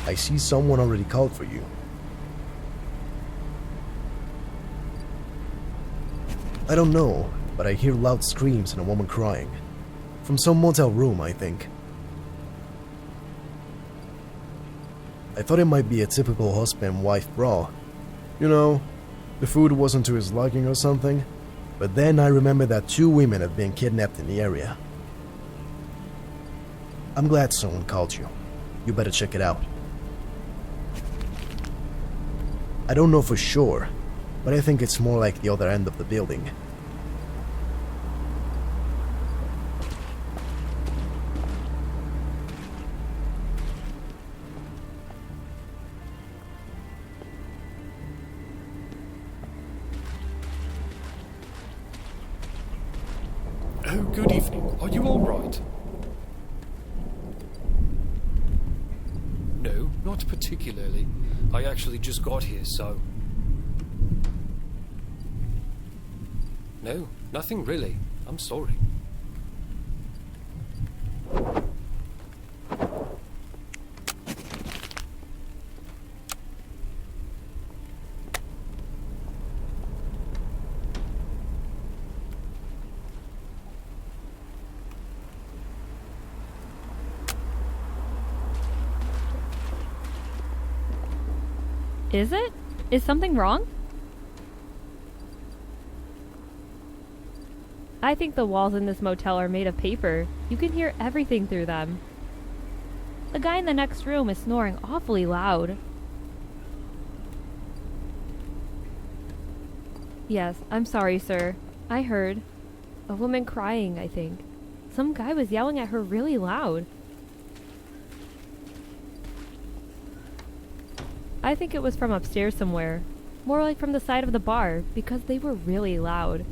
I see someone already called for you. I don't know, but I hear loud screams and a woman crying. From some motel room, I think. I thought it might be a typical husband-wife brawl. You know, the food wasn't to his liking or something. But then I remember that 2 women had been kidnapped in the area. I'm glad someone called you. You better check it out. I don't know for sure, but I think it's more like the other end of the building. Oh, good evening. Are you all right? No, not particularly. I actually just got here, so... No, nothing really. I'm sorry. Is it? Is something wrong? I think the walls in this motel are made of paper. You can hear everything through them. The guy in the next room is snoring awfully loud. Yes, I'm sorry, sir. I heard. A woman crying, I think. Some guy was yelling at her really loud. I think it was from upstairs somewhere. More like from the side of the bar, because they were really loud.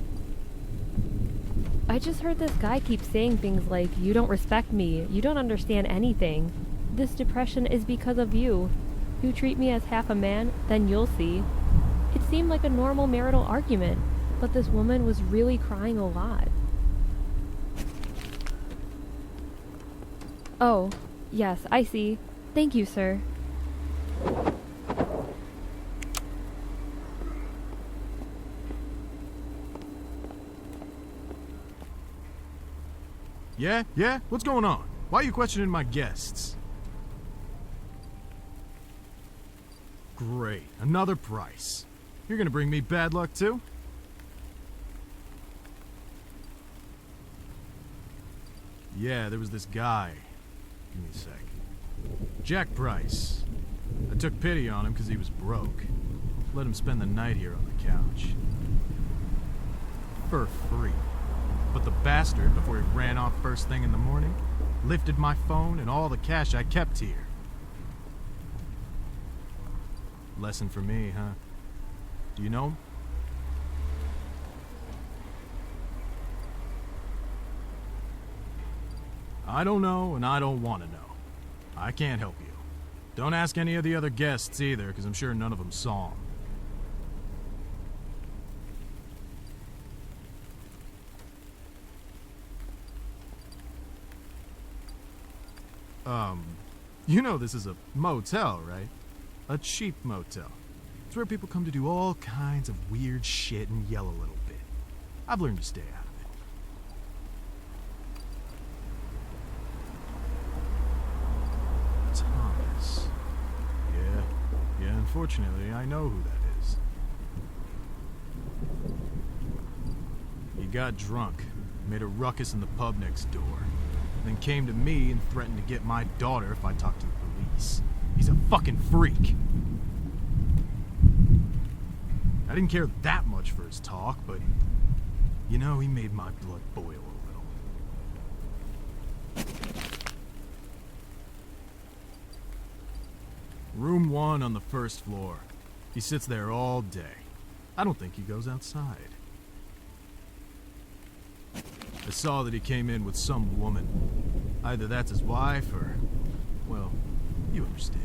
I just heard this guy keep saying things like, "You don't respect me, you don't understand anything. This depression is because of you. You treat me as half a man, then you'll see." It seemed like a normal marital argument, but this woman was really crying a lot. Oh, yes, I see. Thank you, sir. Yeah? What's going on? Why are you questioning my guests? Great, another price. You're gonna bring me bad luck too? Yeah, there was this guy. Give me a sec. Jack Price. I took pity on him because he was broke. Let him spend the night here on the couch. For free. But the bastard, before he ran off first thing in the morning, lifted my phone and all the cash I kept here. Lesson for me, huh? Do you know him? I don't know, and I don't want to know. I can't help you. Don't ask any of the other guests either, because I'm sure none of them saw him. You know this is a motel, right? A cheap motel. It's where people come to do all kinds of weird shit and yell a little bit. I've learned to stay out of it. Thomas. Yeah, unfortunately, I know who that is. He got drunk, made a ruckus in the pub next door. Then came to me and threatened to get my daughter if I talked to the police. He's a fucking freak. I didn't care that much for his talk, but, you know, he made my blood boil a little. Room 1 on the first floor. He sits there all day. I don't think he goes outside. I saw that he came in with some woman. Either that's his wife or, well, you understand.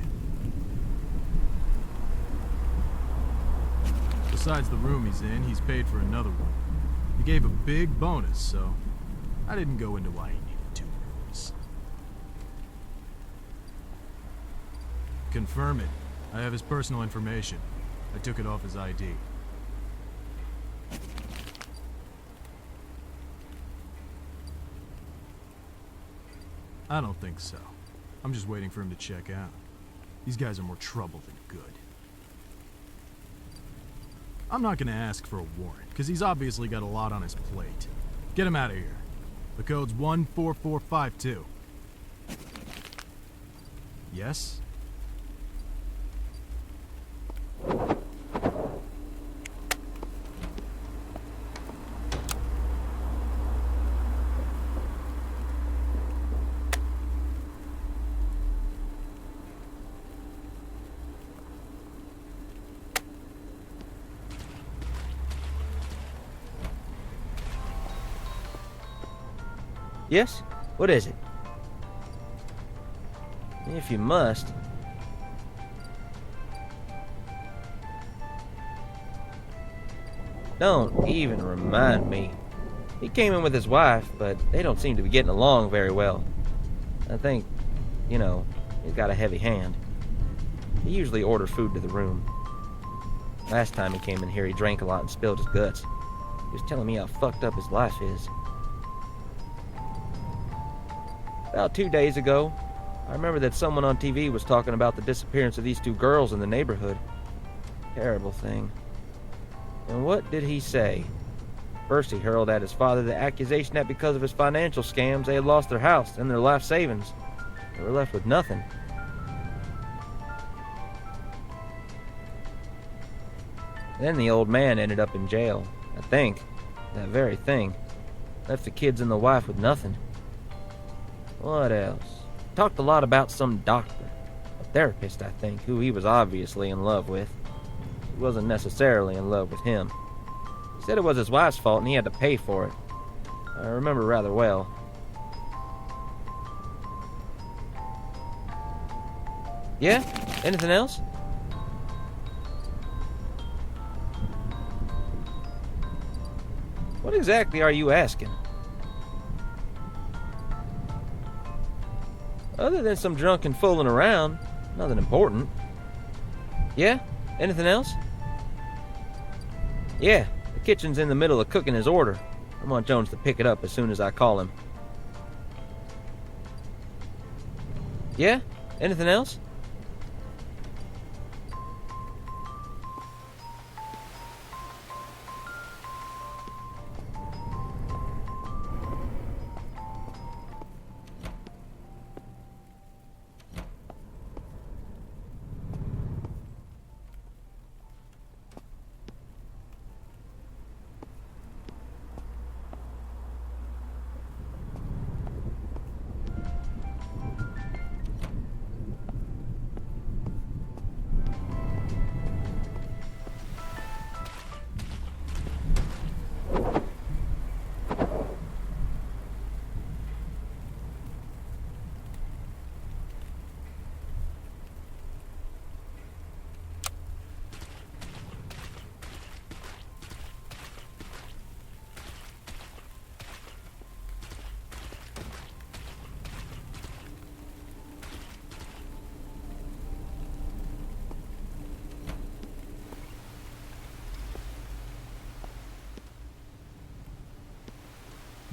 Besides the room he's in, he's paid for another one. He gave a big bonus, so I didn't go into why he needed 2 rooms. confirm it. I have his personal information. I took it off his ID. I don't think so. I'm just waiting for him to check out. These guys are more trouble than good. I'm not gonna ask for a warrant, because he's obviously got a lot on his plate. Get him out of here. The code's 14452. Yes? Yes? What is it? If you must. Don't even remind me. He came in with his wife, but they don't seem to be getting along very well. I think, he's got a heavy hand. He usually orders food to the room. Last time he came in here, he drank a lot and spilled his guts. He was telling me how fucked up his life is. About 2 days ago, I remember that someone on TV was talking about the disappearance of these 2 girls in the neighborhood. Terrible thing. And what did he say? First he hurled at his father the accusation that because of his financial scams they had lost their house and their life savings. They were left with nothing. Then the old man ended up in jail. I think. That very thing. Left the kids and the wife with nothing. What else? Talked a lot about some doctor. A therapist, I think, who he was obviously in love with. He wasn't necessarily in love with him. He said it was his wife's fault and he had to pay for it. I remember rather well. Yeah? Anything else? What exactly are you asking? Other than some drunken fooling around, nothing important. Yeah? Anything else? Yeah, the kitchen's in the middle of cooking his order. I want Jones to pick it up as soon as I call him. Yeah? Anything else?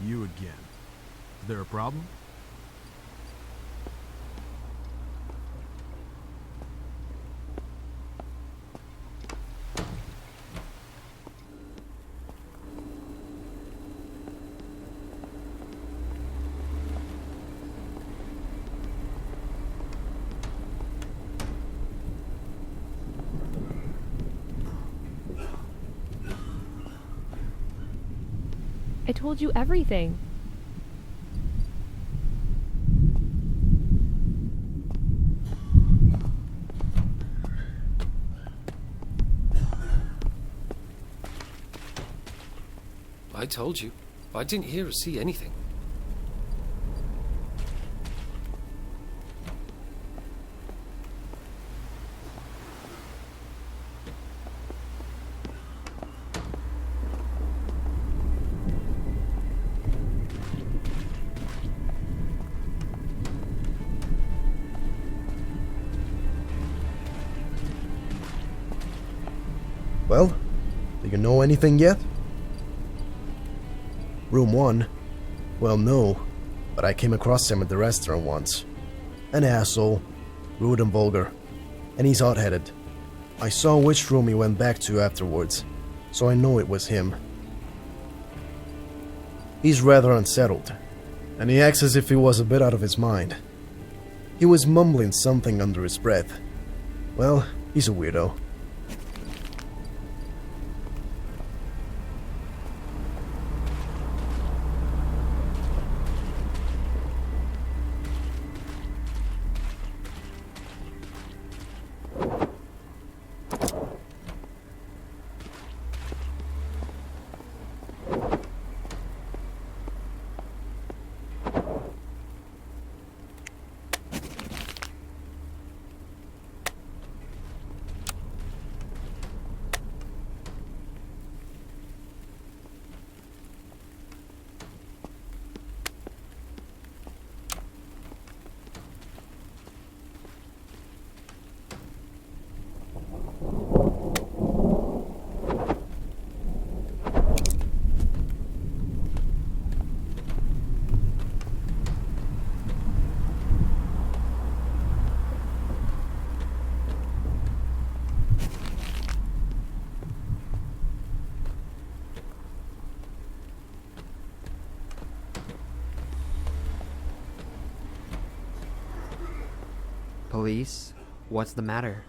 You again. Is there a problem? I told you everything. I told you. I didn't hear or see anything. Well, do you know anything yet? Room 1? Well, no, but I came across him at the restaurant once. An asshole, rude and vulgar, and he's hot-headed. I saw which room he went back to afterwards, so I know it was him. He's rather unsettled, and he acts as if he was a bit out of his mind. He was mumbling something under his breath. Well, he's a weirdo. Police? What's the matter?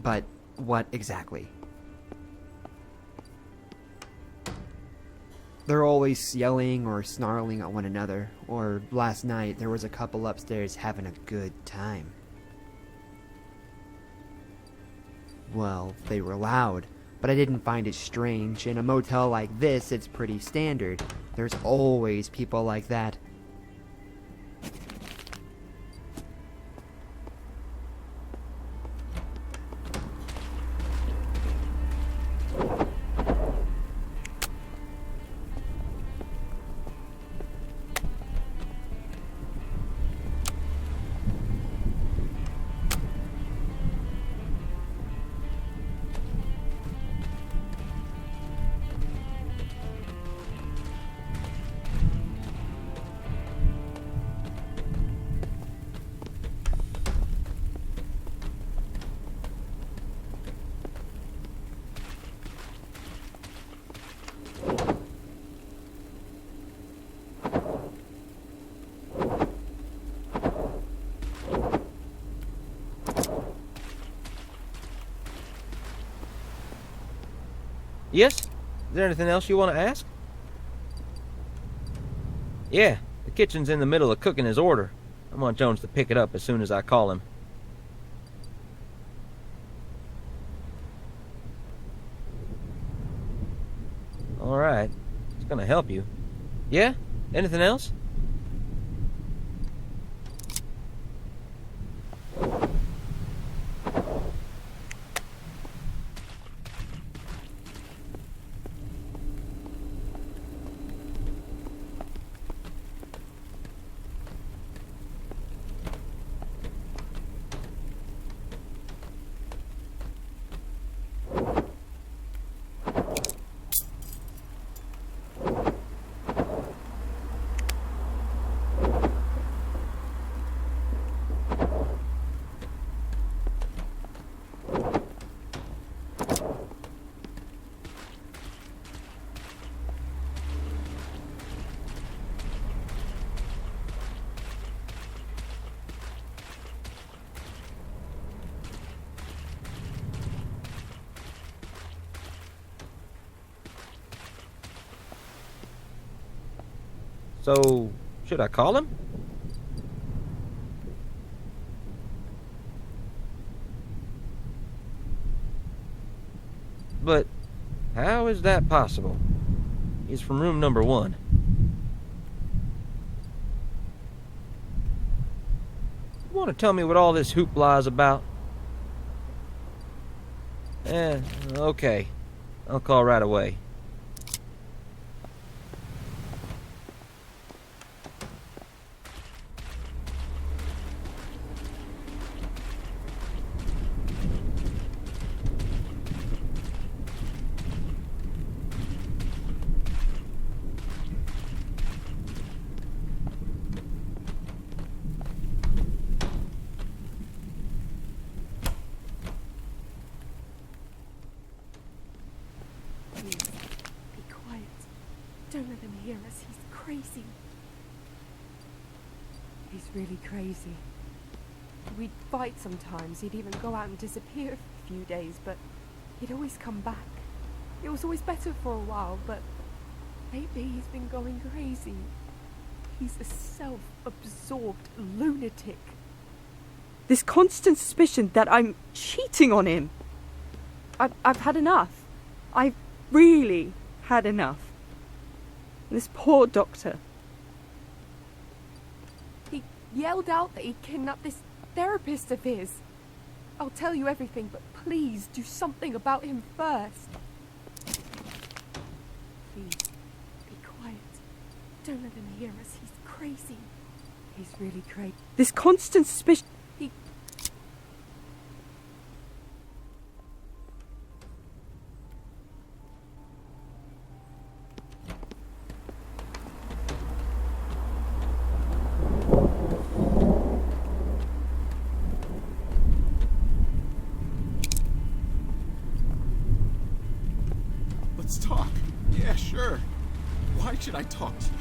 But what exactly? They're always yelling or snarling at one another, or last night there was a couple upstairs having a good time. Well, they were loud, but I didn't find it strange. In a motel like this, it's pretty standard. There's always people like that. Yes? Is there anything else you want to ask? Yeah, the kitchen's in the middle of cooking his order. I want Jones to pick it up as soon as I call him. Alright, it's gonna help you. Yeah? Anything else? So, should I call him? But how is that possible? He's from room number 1. You want to tell me what all this hoopla is about? Okay. I'll call right away. Don't let him hear us. He's crazy. He's really crazy. We'd fight sometimes. He'd even go out and disappear for a few days, but he'd always come back. It was always better for a while, but lately he's been going crazy. He's a self-absorbed lunatic. This constant suspicion that I'm cheating on him. I've had enough. I've really had enough. This poor doctor. He yelled out that he kidnapped this therapist of his. I'll tell you everything, but please do something about him first. Please, be quiet. Don't let him hear us. He's crazy. He's really crazy. This constant suspicion... Let's talk. Yeah, sure. Why should I talk to you?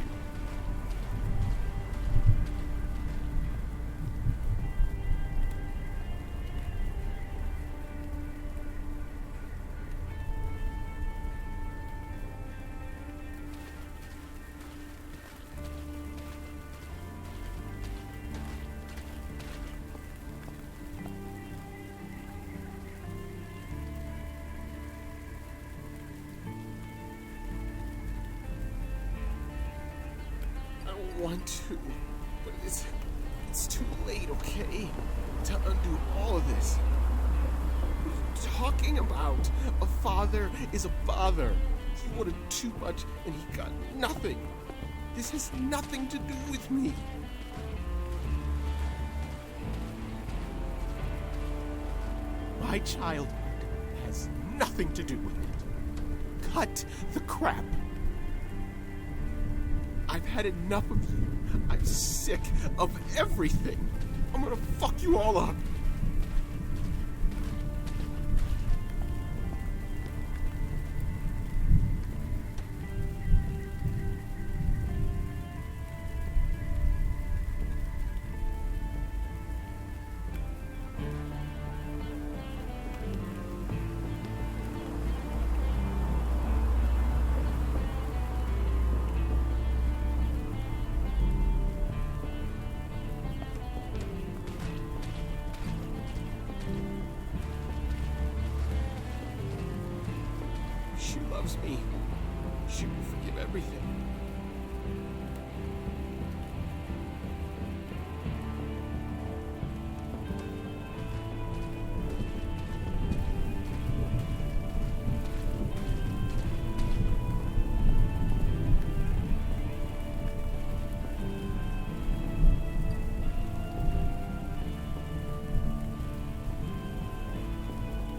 Want to, but it's too late, okay? To undo all of this. What are you talking about? A father is a father. He wanted too much and he got nothing. This has nothing to do with me. My childhood has nothing to do with it. Cut the crap. I've had enough of you. I'm sick of everything. I'm gonna fuck you all up. She loves me. She will forgive everything.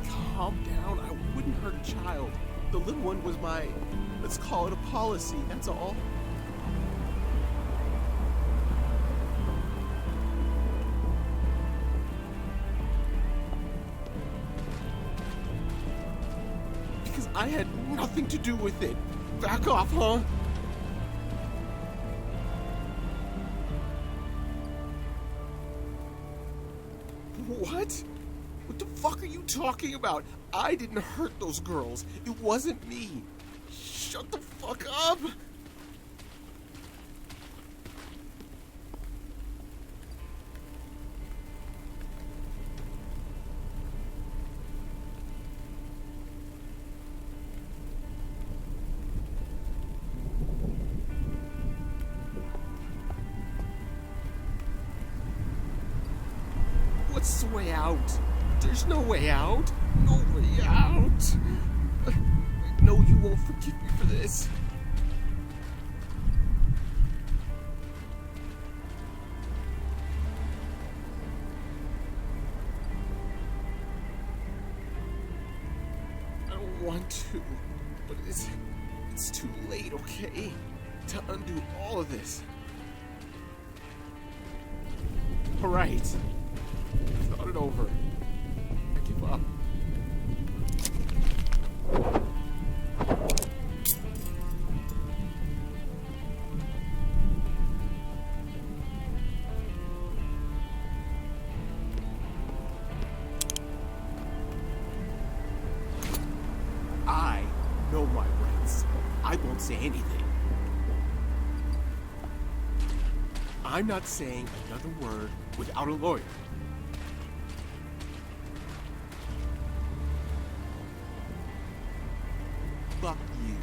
Calm down. I wouldn't hurt a child. The little one was my, let's call it a policy, that's all. Because I had nothing to do with it. Back off, huh? What? What the fuck are you talking about? I didn't hurt those girls. It wasn't me. Shut the fuck up! What's the way out? There's no way out. No way out. I know you won't forgive me for this. I don't want to, but it's too late, okay? To undo all of this. All right. I've thought it over. I give up. say anything. I'm not saying another word without a lawyer. Fuck you.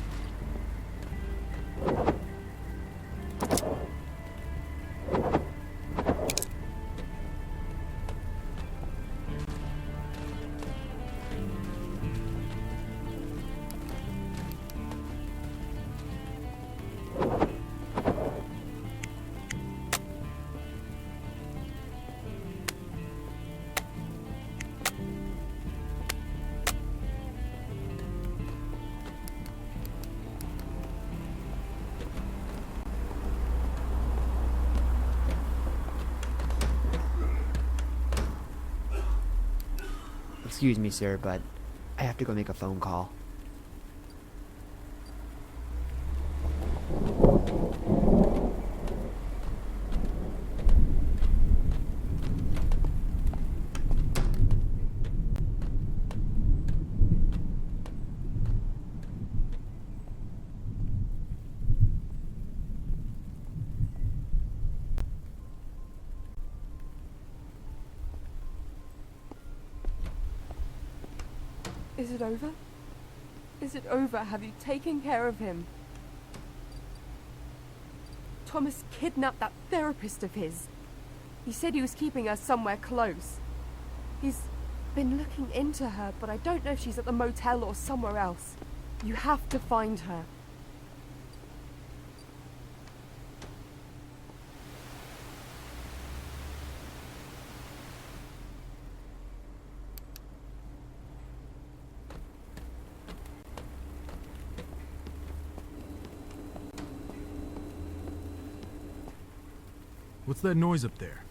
Excuse me, sir, but I have to go make a phone call. Is it over? Is it over? Have you taken care of him? Thomas kidnapped that therapist of his. He said he was keeping her somewhere close. He's been looking into her, but I don't know if she's at the motel or somewhere else. You have to find her. What's that noise up there?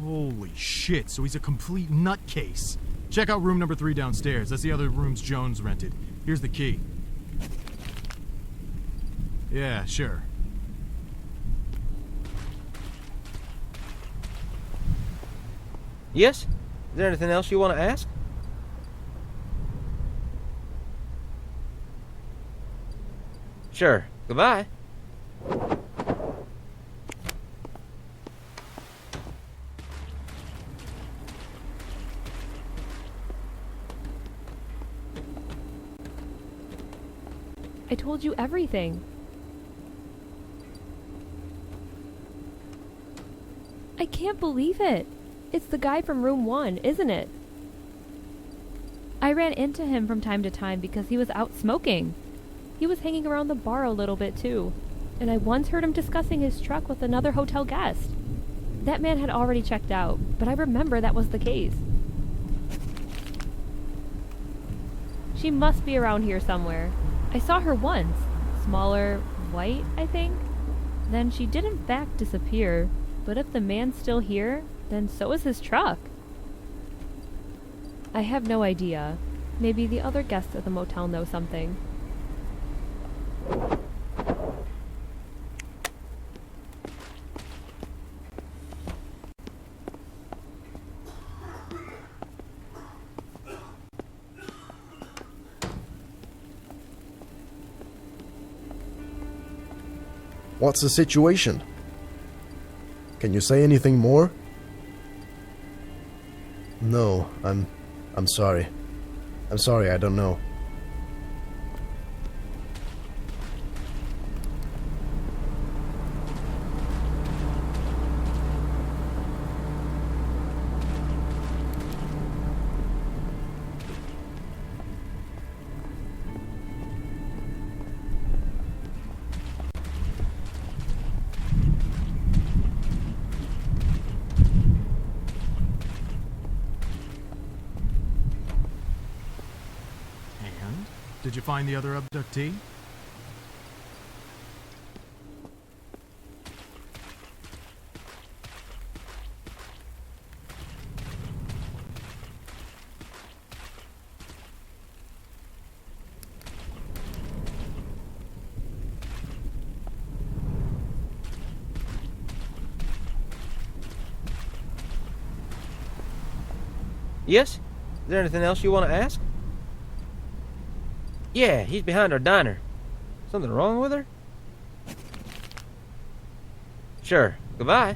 Holy shit, so he's a complete nutcase. Check out room number 3 downstairs. That's the other rooms Jones rented. Here's the key. Yeah, sure. Yes? Is there anything else you want to ask? Sure. Goodbye. I told you everything. I can't believe it. It's the guy from room 1, isn't it? I ran into him from time to time because he was out smoking. He was hanging around the bar a little bit too, and I once heard him discussing his truck with another hotel guest. That man had already checked out, but I remember that was the case. She must be around here somewhere. I saw her once. Smaller, white, I think. Then she did in fact disappear, but if the man's still here, then so is his truck. I have no idea. Maybe the other guests at the motel know something. What's the situation? Can you say anything more? No, I'm sorry. I'm sorry, I don't know. Did you find the other abductee? Yes? Is there anything else you want to ask? Yeah, he's behind our diner. Something wrong with her? Sure. Goodbye.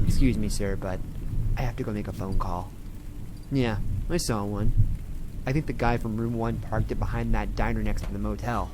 Excuse me, sir, but I have to go make a phone call. Yeah, I saw one. I think the guy from room 1 parked it behind that diner next to the motel.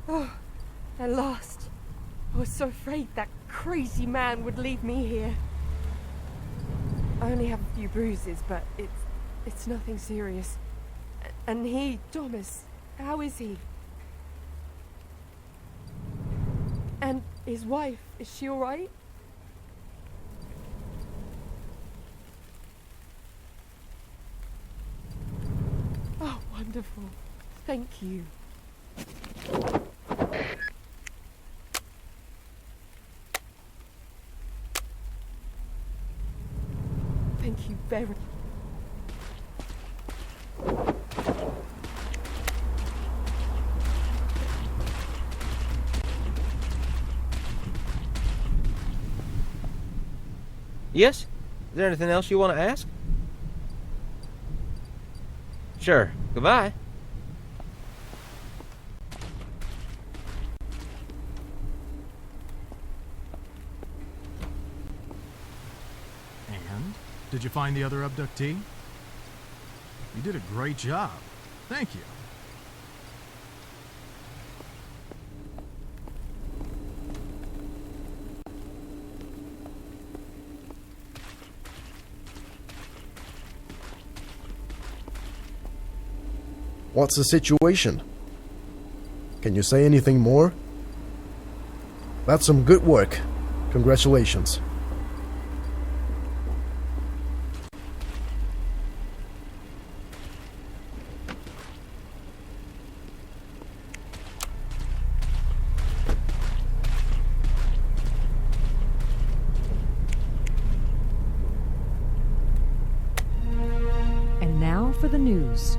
Oh, at last. I was so afraid that crazy man would leave me here. I only have a few bruises, but it's nothing serious. And he, Thomas, how is he? And his wife, is she alright? Oh, wonderful. Thank you. Thank you very much. Yes? Is there anything else you want to ask? Sure. Goodbye. And? Did you find the other abductee? You did a great job. Thank you. What's the situation? Can you say anything more? That's some good work. Congratulations. And now for the news.